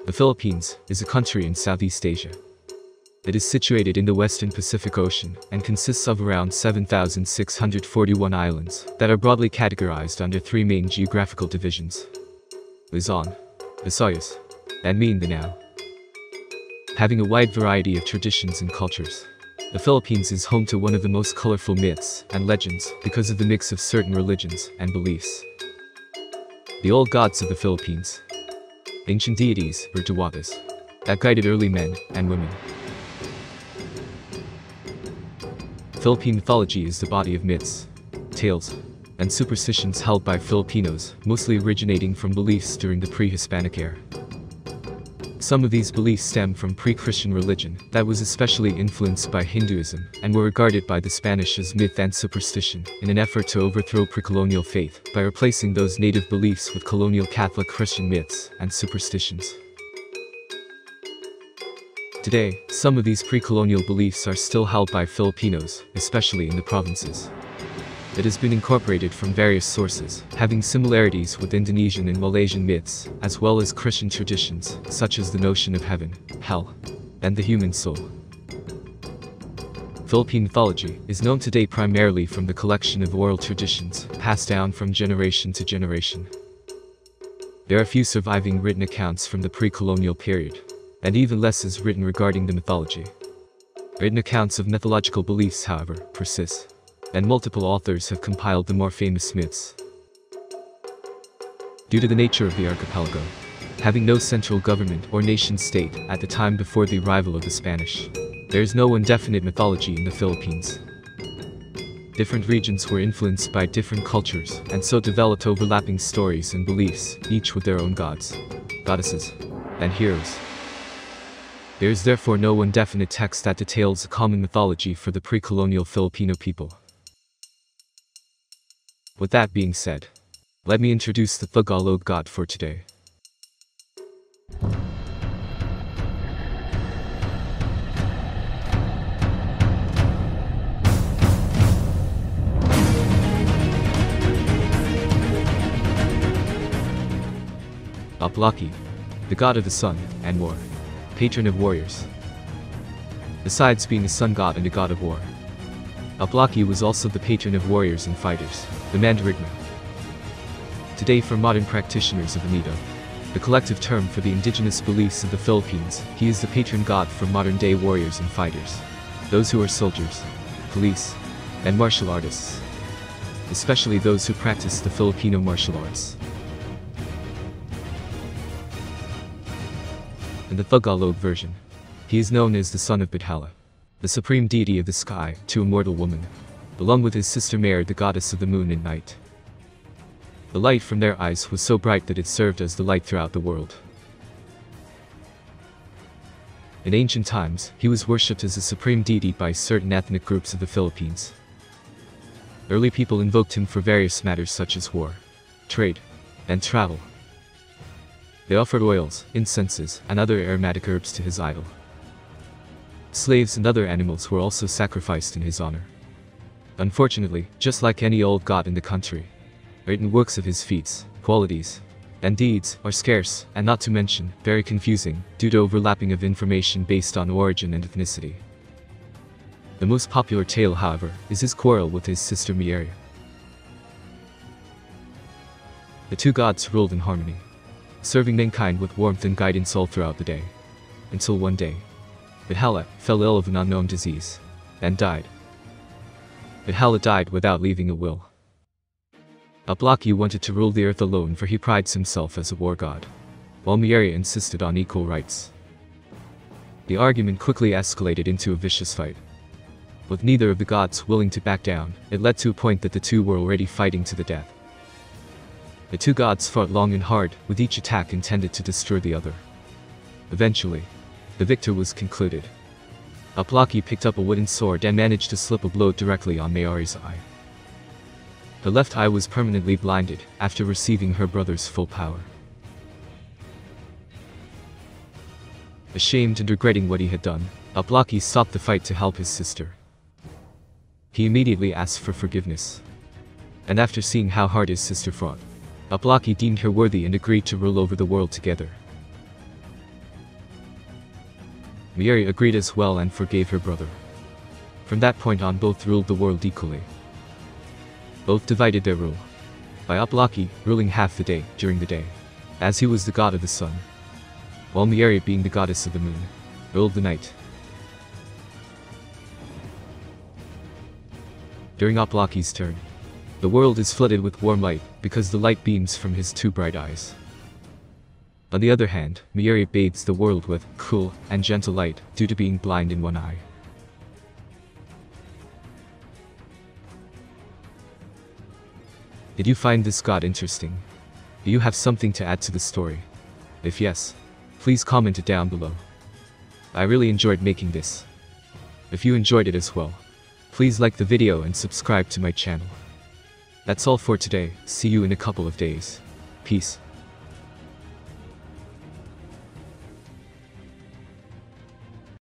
The Philippines is a country in Southeast Asia. It is situated in the western Pacific Ocean and consists of around 7,641 islands that are broadly categorized under three main geographical divisions: Luzon, Visayas, and Mindanao. Having a wide variety of traditions and cultures, the Philippines is home to one of the most colorful myths and legends because of the mix of certain religions and beliefs. The old gods of the Philippines, ancient deities or DIYOS, that guided early men and women. Philippine mythology is the body of myths, tales, and superstitions held by Filipinos, mostly originating from beliefs during the pre-Hispanic era. Some of these beliefs stem from pre-Christian religion that was especially influenced by Hinduism and were regarded by the Spanish as myth and superstition in an effort to overthrow pre-colonial faith by replacing those native beliefs with colonial Catholic Christian myths and superstitions. Today, some of these pre-colonial beliefs are still held by Filipinos, especially in the provinces. It has been incorporated from various sources, having similarities with Indonesian and Malaysian myths, as well as Christian traditions, such as the notion of heaven, hell, and the human soul. Philippine mythology is known today primarily from the collection of oral traditions, passed down from generation to generation. There are few surviving written accounts from the pre-colonial period, and even less is written regarding the mythology. Written accounts of mythological beliefs, however, persist, and multiple authors have compiled the more famous myths. Due to the nature of the archipelago, having no central government or nation-state at the time before the arrival of the Spanish, there is no one definite mythology in the Philippines. Different regions were influenced by different cultures and so developed overlapping stories and beliefs, each with their own gods, goddesses, and heroes. There is therefore no one definite text that details a common mythology for the pre-colonial Filipino people. With that being said, let me introduce the Tagalog god for today. Aplaki, the god of the sun and war, patron of warriors. Besides being a sun god and a god of war, Aplaki was also the patron of warriors and fighters, the DIGMAAN. Today, for modern practitioners of the mito, the collective term for the indigenous beliefs of the Philippines, he is the patron god for modern-day warriors and fighters, those who are soldiers, police, and martial artists, especially those who practice the Filipino martial arts. In the Tagalog version, he is known as the son of Bathala, the supreme deity of the sky to a mortal woman, along with his sister Mare, the goddess of the moon and night. The light from their eyes was so bright that it served as the light throughout the world. In ancient times, he was worshipped as a supreme deity by certain ethnic groups of the Philippines. Early people invoked him for various matters such as war, trade, and travel. They offered oils, incenses, and other aromatic herbs to his idol. Slaves and other animals were also sacrificed in his honor. Unfortunately, just like any old god in the country, written works of his feats, qualities, and deeds are scarce, and not to mention, very confusing, due to overlapping of information based on origin and ethnicity. The most popular tale, however, is his quarrel with his sister Mare. The two gods ruled in harmony, serving mankind with warmth and guidance all throughout the day, until one day, Bathala fell ill of an unknown disease, and died. Bathala died without leaving a will. Aplaki wanted to rule the earth alone, for he prides himself as a war god, while Mare insisted on equal rights. The argument quickly escalated into a vicious fight. With neither of the gods willing to back down, it led to a point that the two were already fighting to the death. The two gods fought long and hard, with each attack intended to destroy the other. Eventually, the victor was concluded. Aplaki picked up a wooden sword and managed to slip a blow directly on Mare's eye. Her left eye was permanently blinded after receiving her brother's full power. Ashamed and regretting what he had done, Aplaki sought the fight to help his sister. He immediately asked for forgiveness. And after seeing how hard his sister fought, Aplaki deemed her worthy and agreed to rule over the world together. Mary agreed as well and forgave her brother. From that point on, both ruled the world equally. Both divided their rule, by Aplaki ruling half the day during the day, as he was the god of the sun, while Mary, being the goddess of the moon, ruled the night. During Aplaki's turn, the world is flooded with warm light because the light beams from his two bright eyes. On the other hand, Mary bathes the world with cool and gentle light due to being blind in one eye. Did you find this god interesting? Do you have something to add to the story? If yes, please comment it down below. I really enjoyed making this. If you enjoyed it as well, please like the video and subscribe to my channel. That's all for today. See you in a couple of days. Peace.